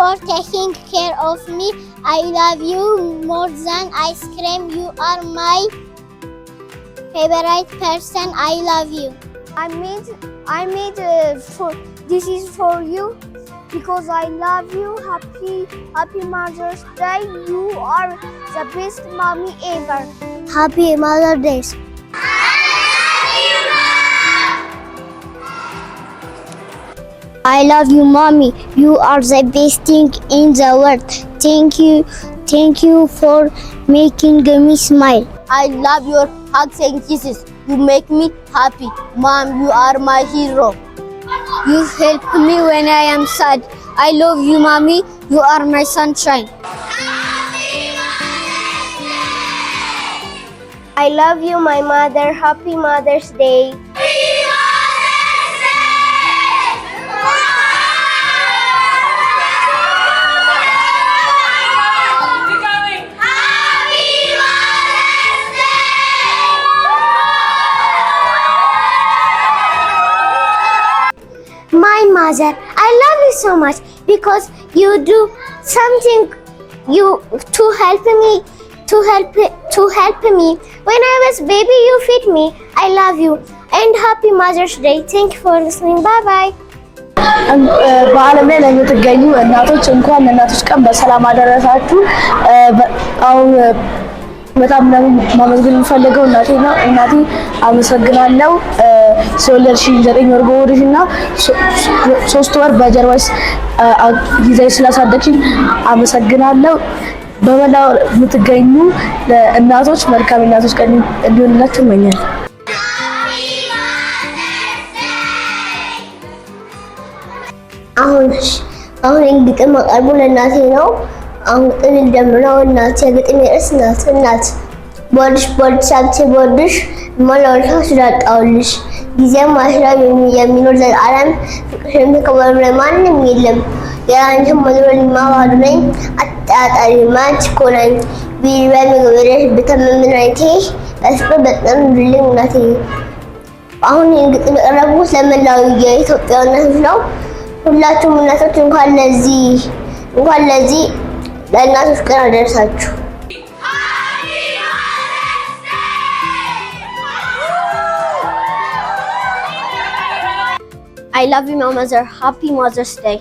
for taking care of me. I love you more than ice cream. You are my favorite person. I love you. I made for this is for you because I love you. Happy Mother's Day. You are the best mommy ever. Happy Mother's Day. I love you, mommy. You are the best thing in the world. Thank you for making me smile. I love your hugs and kisses. You make me happy. Mom, you are my hero. You help me when I am sad. I love you, mommy. You are my sunshine. I love you, my mother. Happy Mother's Day. My mother, I love you so much because you do something to help me. When I was baby, you feed me. I love you and happy Mother's Day. Thank you for listening. Bye bye. በዓለም ላይ ለምትገኙ እናቶች እንኳን ለእናቶች ቀን በሰላም አደረሳችሁ። አሁን በጣም ማመስገን የምፈልገው እናቴ ነው። እናቴ አመሰግናለሁ። ስለወለድሽኝ 9 ወር በሆድሽ እና 3 ወር በጀርባሽ ጊዜሽ ስላሳደግሽኝ አመሰግናለሁ። በመላው የምትገኙ እናቶች መልካም እናቶች ቀን እንዲሆንላችሁ እመኛለሁ። አሁን ግጥም አቀርቡ ለእናቴ ነው። አሁን ግጥም እንደምነው እናቴ ግጥም የርዕስ እናት ቦድሽ ሳብቼ ቦድሽ ማላወልሽ ስላጣውልሽ ጊዜም ማሽራብ የሚኖር ዘላለም ፍቅርሽን ከወረ ማንም የለም የአንቺ መድረል ማዋዱ ነኝ አጣጣሪ ማች ኮነኝ ቢልበም ገበረሽ በተመምናይቴ በፍቅር በጣም ልልኝ እናቴ። አሁን ግጥም ያቀረብኩት ለመላው የኢትዮጵያ እናቶች ነው። ሁላችሁም እናቶች እንኳን ለዚህ ለእናቶች ቀን አደረሳችሁ። I love you, my mother. Happy Mother's Day.